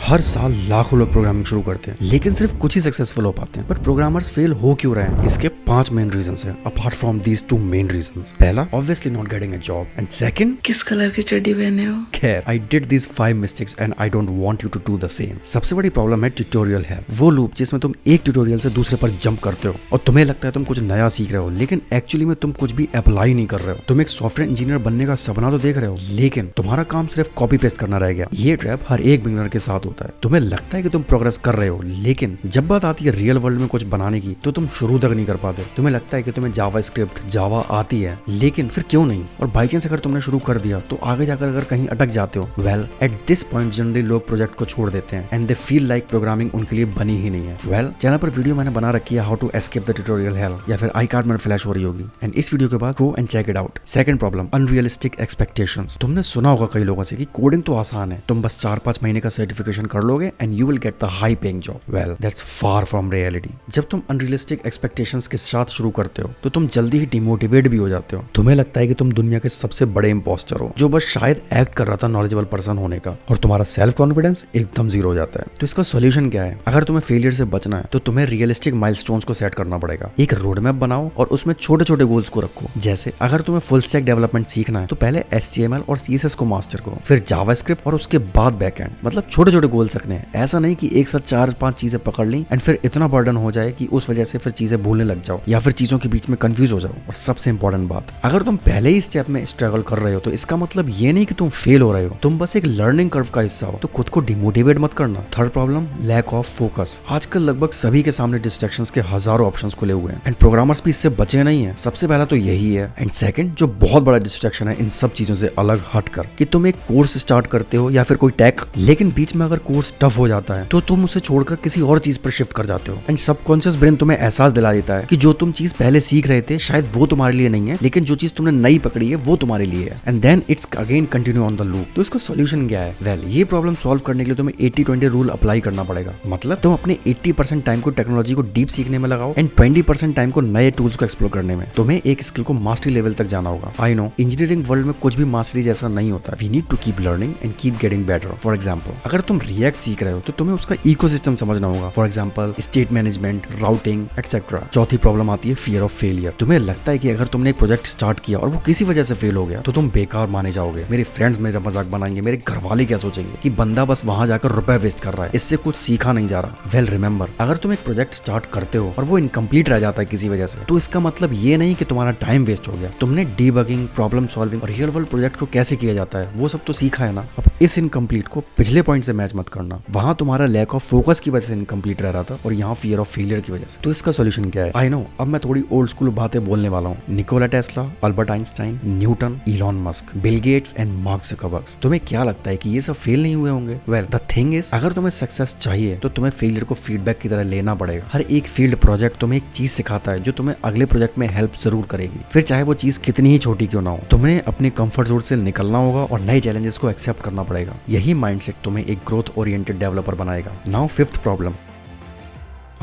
हर साल लाखों लोग प्रोग्रामिंग शुरू करते हैं, लेकिन सिर्फ कुछ ही सक्सेसफुल हो पाते हैं। पर प्रोग्रामर्स फेल हो क्यों रहे हैं? इसके 5 मेन रीजंस हैं apart from these 2 main reasons. पहला, obviously not getting a job, and second, किस कलर की चड्डी पहने हो? खैर, I did these 5 mistakes and I don't want you to do the same. सबसे बड़ी प्रॉब्लम है ट्यूटोरियल है, वो लूप जिसमें तुम एक ट्यूटोरियल से दूसरे पर जंप करते हो और तुम्हें लगता है तुम कुछ नया सीख रहे हो, लेकिन एक्चुअली में तुम कुछ भी अप्लाई नहीं कर रहे हो। तुम एक सॉफ्टवेयर इंजीनियर बनने का सपना तो देख रहे हो, लेकिन तुम्हारा काम सिर्फ कॉपी पेस्ट करना रह गया। ये ट्रैप हर एक बिगिनर के साथ होता है। तुम्हें लगता है कि तुम प्रोग्रेस कर रहे हो, लेकिन जब बात आती है रियल वर्ल्ड में कुछ बनाने की, तो तुम शुरू तक नहीं कर पाते। तुम्हें लगता है कि तुम्हें जावास्क्रिप्ट, जावा आती है, लेकिन फिर क्यों नहीं? और बाई चांस अगर तुमने शुरू कर दिया तो आगे जाकर अगर कहीं अटक जाते हो, well at this point generally लोग प्रोजेक्ट को छोड़ देते हैं and they feel like programming उनके लिए बनी ही नहीं है। वेल, चैनल पर वीडियो मैंने बना रखी है how to escape the tutorial hell, या फिर आई कार्ड में फ्लैश हो रही होगी, एंड इस वीडियो के बाद go and check it out. Second problem, unrealistic expectations. तुमने सुना होगा कई लोगों से कि कोडिंग तो आसान है, तुम बस 4-5 महीने का सर्टिफिकेशन कर लोगे and you will get the high paying job. Well, that's far from reality. जब तुम अनरियलिस्टिक एक्सपेक्टेशंस के साथ शुरू करते हो तो तुम जल्दी ही डिमोटिवेट भी हो जाते हो। तुम्हें लगता है कि तुम दुनिया के सबसे बड़े इंपोस्टर हो, जो बस शायद एक्ट कर रहा था नॉलेजेबल पर्सन होने का, और तुम्हारा सेल्फ कॉन्फिडेंस एकदम जीरो हो जाता है। तो इसका सोल्यूशन क्या है? अगर तुम्हें फेलियर से बचना है तो तुम्हें रियलिस्टिक माइलस्टोन्स को सेट करना पड़ेगा। एक रोड मैप बनाओ और उसमें छोटे छोटे गोल्स को रखो। जैसे अगर तुम्हें फुल स्टैक डेवलपमेंट सीखना है तो पहले HTML और CSS को मास्टर करो, फिर जावास्क्रिप्ट और उसके बाद बैकएंड। मतलब छोटे छोटे गोल्स रखने हैं, ऐसा नहीं कि एक साथ 4-5 चीजें पकड़ ली एंड फिर इतना बर्डन हो जाए कि उस वजह से फिर चीजें भूलने लग जाओ या फिर चीजों के बीच में कंफ्यूज हो जाओ। और सबसे इंपॉर्टेंट बात, अगर तुम पहले ही स्टेप में स्ट्रगल कर रहे हो तो इसका मतलब ये नहीं कि तुम फेल हो रहे हो, तुम बस एक लर्निंग कर्व का हिस्सा हो। तो खुद को डिमोटिवेट मत करना। Third problem, lack of focus. आजकल लगभग सभी के सामने डिस्ट्रैक्शंस के हजारों ऑप्शंस खुले हुए हैं एंड प्रोग्रामर्स भी इससे बचे नहीं है। सबसे पहला तो यही है। एंड सेकंड, जो बहुत बड़ा डिस्ट्रैक्शन है इन सब चीजों से अलग हटकर, कि तुम एक कोर्स स्टार्ट करते हो या फिर कोई टेक, लेकिन बीच में अगर कोर्स टफ हो जाता है तो तुम उसे छोड़कर किसी और चीज पर शिफ्ट कर जाते हो एंड सबकॉन्शियस ब्रेन तुम्हें एहसास दिला देता है कि जो तुम चीज पहले सीख रहे थे शायद वो तुम्हारे लिए नहीं है, लेकिन जो चीज तुमने नई पकड़ी है वो तुम्हारे लिए है, and then it's again continue on the loop. तो इसका सॉल्यूशन क्या है? वेल, ये प्रॉब्लम सॉल्व करने के लिए तुम्हें 80-20 रूल अप्लाई करना पड़ेगा। मतलब तुम अपने 80% टाइम को टेक्नोलॉजी को डीप सीखने में लगाओ एंड 20% टाइम को नए टूल्स को एक्सप्लोर करने में। तुम्हें एक स्किल को मास्टरी लेवल तक जाना होगा। आई नो इंजीनियरिंग वर्ल्ड में कुछ भी मास्टरी जैसा नहीं होता। We need to keep learning and keep getting better. For example, अगर तुम रिएक्ट सीख रहे हो तो तुम्हें उसका इकोसिस्टम समझना होगा। For example, state management, routing etcetera. चौथी प्रॉब्लम आती है फियर ऑफ फेलियर। तुम्हें लगता है कि अगर तुमने एक प्रोजेक्ट स्टार्ट किया और वो किसी वजह से फेल हो गया तो तुम बेकार माने जाओगे, मेरे फ्रेंड्स मेरा मजाक बनाएंगे, मेरे घर वाले क्या सोचेंगे कि बंदा बस वहां जाकर रुपए वेस्ट कर रहा है, इससे कुछ सीखा नहीं जा रहा। वेल रिमेंबर, अगर तुम एक प्रोजेक्ट स्टार्ट करते हो और वो इनकम्प्लीट रह जाता है किसी वजह से, तो इसका मतलब ये नहीं कि तुम्हारा टाइम वेस्ट हो गया। तुमने डीबगिंग, प्रॉब्लम सॉल्विंग और रियल वर्ल्ड प्रोजेक्ट को कैसे किया जाता है वो सब तो सीखा है ना। अब इस इनकम्प्लीट को पिछले पॉइंट से मैच मत करना। वहां तुम्हारा लैक ऑफ फोकस की वजह से इनकम्प्लीट रह रहा था और यहाँ फियर ऑफ फेलियर की वजह से। तो इसका सोल्यूशन क्या है? आई नो अब मैं थोड़ी ओल्ड स्कूल बातें बोलने वाला हूँ। Nikola Tesla, Albert Einstein, Newton, Elon Musk, Bill Gates and mark Zuckerberg. तुम्हें क्या लगता है कि ये सब फेल नहीं हुए होंगे? वेल, द थिंग इज, अगर तुम्हें सक्सेस चाहिए तो तुम्हें फेलियर को फीडबैक की तरह लेना पड़ेगा। हर एक फील्ड प्रोजेक्ट तुम्हें एक चीज सिखाता है जो तुम्हें अगले प्रोजेक्ट में हेल्प जरूर करेगी, फिर चाहे वो चीज कितनी ही छोटी क्यों ना हो। तुम्हें अपने कंफर्ट जोन से निकलना होगा और नए चैलेंजेस को एक्सेप्ट करना पड़ेगा। यही माइंडसेट तुम्हें एक ग्रोथ ओरिएंटेड डेवलपर बनाएगा। Now fifth problem.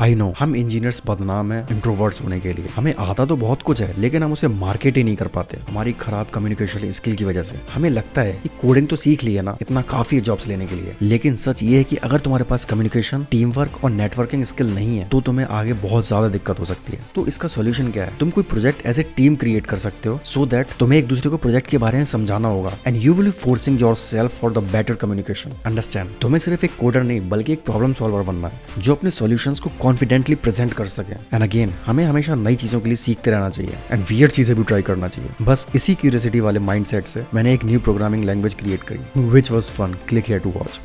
I know हम इंजीनियर्स बदनाम है इंट्रोवर्ट्स होने के लिए। हमें आता तो बहुत कुछ है, लेकिन हम उसे मार्केट ही नहीं कर पाते हमारी खराब कम्युनिकेशन स्किल की वजह से। हमें लगता है कि कोडिंग तो सीख ली है ना, इतना काफी है जॉब्स लेने के लिए, लेकिन सच ये है कि अगर तुम्हारे पास कम्युनिकेशन, टीम वर्क और नेटवर्किंग स्किल नहीं है तो तुम्हें आगे बहुत ज्यादा दिक्कत हो सकती है। तो इसका सोल्यूशन क्या है? तुम कोई project as a team create कर सकते हो, सो दैट तुम्हें एक दूसरे को प्रोजेक्ट के बारे में समझाना होगा and you will be forcing yourself for the better communication. Understand? तुम्हें सिर्फ एक कोडर नहीं बल्कि एक प्रॉब्लम सॉल्वर बनना है जो अपने सॉल्यूशंस को कॉन्फिडेंटली प्रेजेंट कर सके। एंड अगेन, हमें हमेशा नई चीजों के लिए सीखते रहना चाहिए एंड वियर्ड चीजें भी ट्राई करना चाहिए। बस इसी क्यूरियोसिटी वाले माइंडसेट से मैंने एक न्यू प्रोग्रामिंग लैंग्वेज क्रिएट करी, which was fun. Click here to watch.